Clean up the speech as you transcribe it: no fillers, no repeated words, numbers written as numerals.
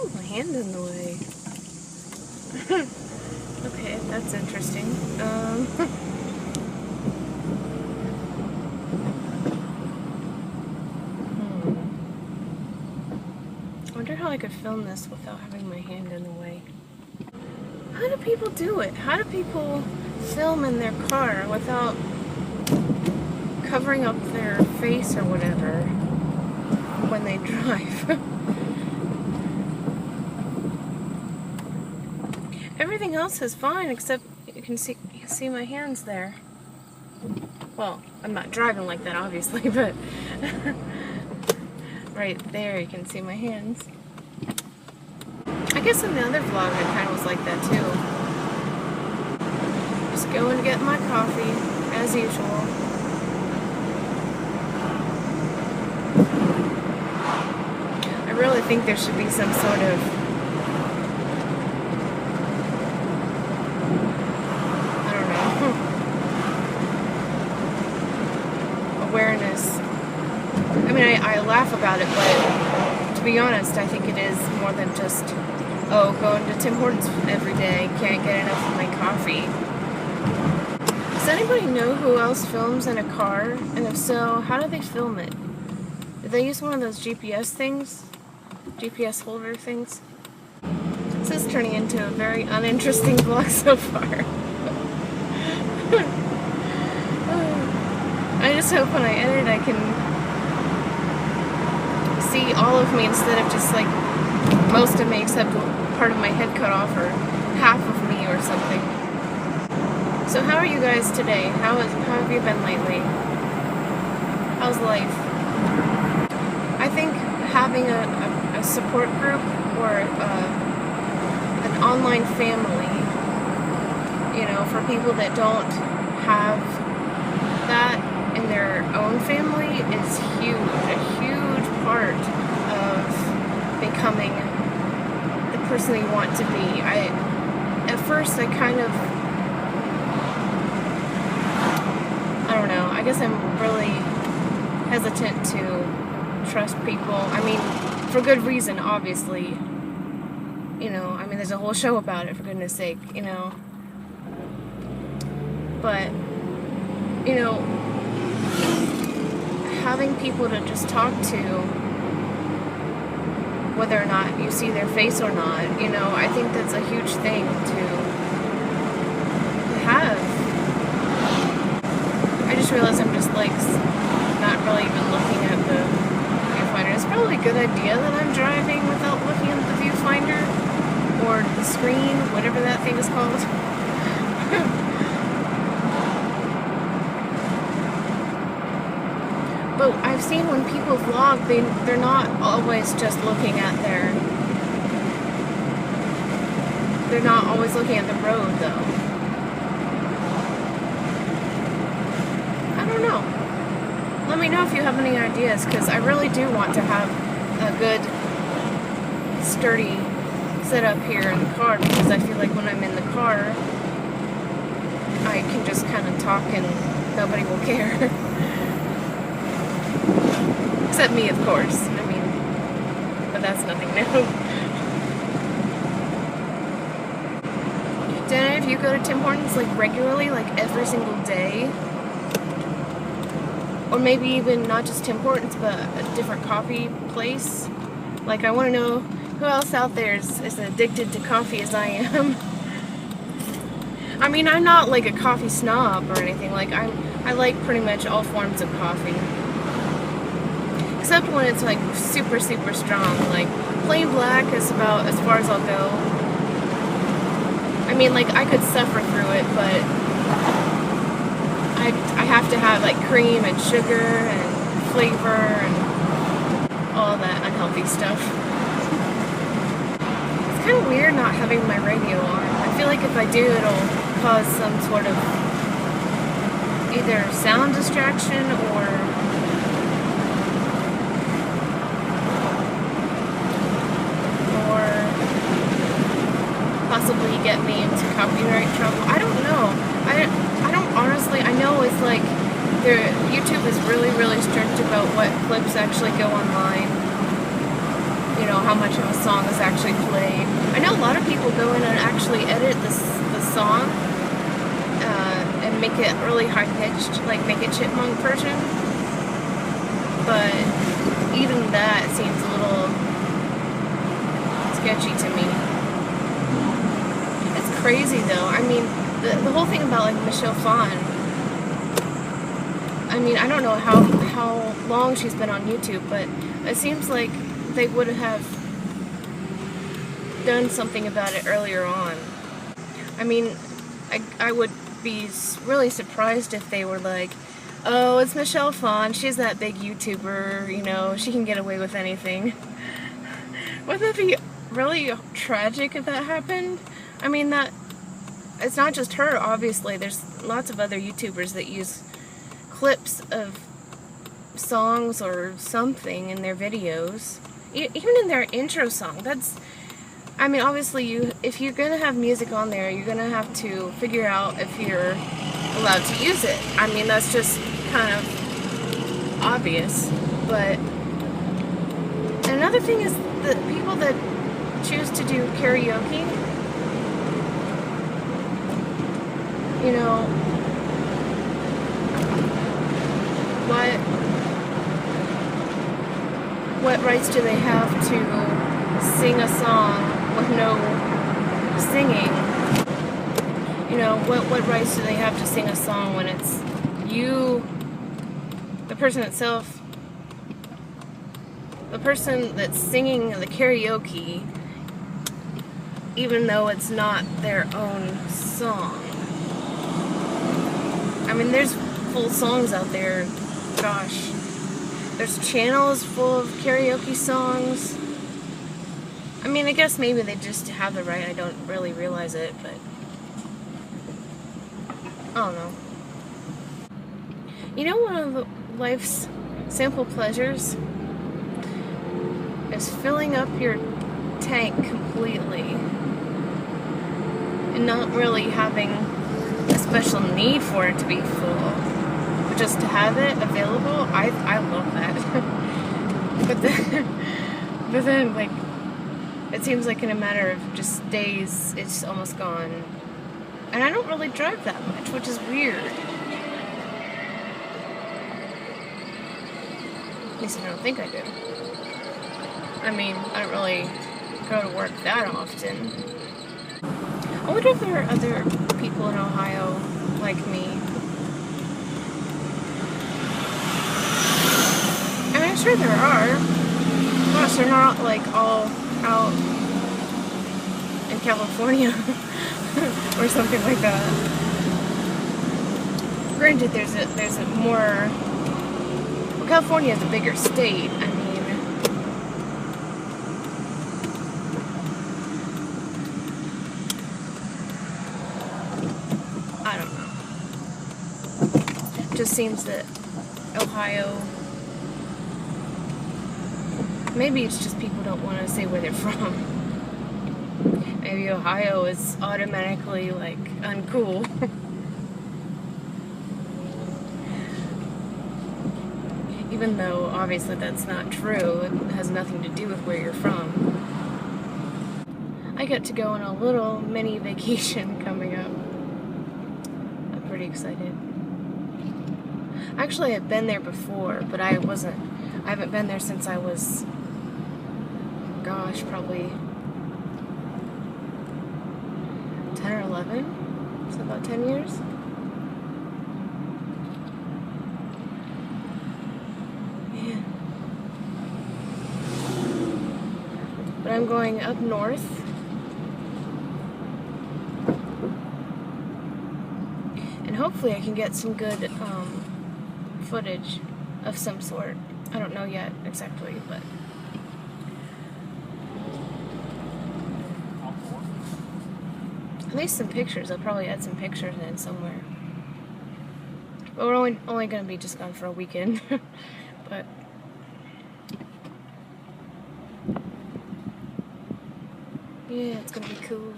Ooh, my hand in the way. Okay, that's interesting. I wonder how I could film this without having my hand in the way. How do people do it? How do people film in their car without covering up their face or whatever when they drive? Everything else is fine except you can see my hands there. Well, I'm not driving like that obviously, but right there you can see my hands. I guess in the other vlog it kind of was like that too. Just going to get my coffee as usual. I really think there should be some sort of awareness. I mean, I laugh about it, but to be honest, I think it is more than just, oh, going to Tim Hortons every day, can't get enough of my coffee. Does anybody know who else films in a car? And if so, how do they film it? Do they use one of those GPS things? GPS holder things? This is turning into a very uninteresting vlog so far. I just hope when I edit I can see all of me instead of just like most of me except part of my head cut off or half of me or something. So how are you guys today? How have you been lately? How's life? I think having a support group or an online family, you know, for people that don't have that in their own family is huge, a huge part of becoming the person you want to be. At first I kind of, I don't know, I guess I'm really hesitant to trust people. I mean, for good reason, obviously. You know, I mean, there's a whole show about it, for goodness sake, you know. But, you know, having people to just talk to, whether or not you see their face or not, you know, I think that's a huge thing to have. I just realized I'm just like not really even looking at the viewfinder. It's probably a good idea that I'm driving without looking at the viewfinder or the screen, whatever that thing is called. But I've seen when people vlog, they're not always just looking at they're not always looking at the road though. I don't know. Let me know if you have any ideas, because I really do want to have a good, sturdy setup here in the car, because I feel like when I'm in the car, I can just kind of talk and nobody will care. Except me, of course. I mean, but that's nothing new. Do any of you go to Tim Hortons like regularly, like every single day? Or maybe even not just Tim Hortons, but a different coffee place? Like, I want to know who else out there is addicted to coffee as I am. I mean, I'm not like a coffee snob or anything. Like, I like pretty much all forms of coffee. Except when it's like super, super strong. Like, plain black is about as far as I'll go. I mean, like, I could suffer through it, but I have to have like cream and sugar and flavor and all that unhealthy stuff. It's kind of weird not having my radio on. I feel like if I do, it'll cause some sort of either sound distraction or possibly get me into copyright trouble. I don't know. I don't honestly, I know it's like YouTube is really, really strict about what clips actually go online. You know, how much of a song is actually played. I know a lot of people go in and actually edit the song and make it really high-pitched, like make it chipmunk version. But even that seems a little sketchy to me. It's crazy though. I mean, the whole thing about like Michelle Phan, I mean, I don't know how long she's been on YouTube, but it seems like they would have done something about it earlier on. I mean, I would be really surprised if they were like, oh, it's Michelle Phan, she's that big YouTuber, you know, she can get away with anything. Wouldn't that be really tragic if that happened? I mean, it's not just her, obviously. There's lots of other YouTubers that use clips of songs or something in their videos. Even in their intro song. I mean, obviously, if you're going to have music on there, you're going to have to figure out if you're allowed to use it. I mean, that's just kind of obvious. But and another thing is the people that choose to do karaoke, you know, what rights do they have to sing a song with no singing? You know, what rights do they have to sing a song when it's you, the person itself, the person that's singing the karaoke, even though it's not their own song? I mean, there's full songs out there, gosh. There's channels full of karaoke songs. I mean, I guess maybe they just have the right, I don't really realize it, but I don't know. You know, one of life's simple pleasures is filling up your tank completely and not really having a special need for it to be full, but just to have it available. I love that. but then like, it seems like in a matter of just days it's almost gone, and I don't really drive that much, which is weird. At least I don't think I do. I mean, I don't really go to work that often. I wonder if there are other people in Ohio like me. I mean, I'm sure there are. Gosh, they're not like all out in California or something like that. Granted, there's a more. Well, California is a bigger state. I mean, I don't know. It just seems that Ohio, maybe it's just people don't want to say where they're from. Maybe Ohio is automatically like uncool. Even though obviously that's not true, it has nothing to do with where you're from. I get to go on a little mini vacation coming up. I'm pretty excited. Actually, I've been there before, but I haven't been there since I was, gosh, probably 10 or 11, so about 10 years. Yeah. But I'm going up north. And hopefully I can get some good footage of some sort. I don't know yet exactly, but at least some pictures. I'll probably add some pictures in somewhere. But we're only going to be just gone for a weekend. But yeah, it's going to be cool.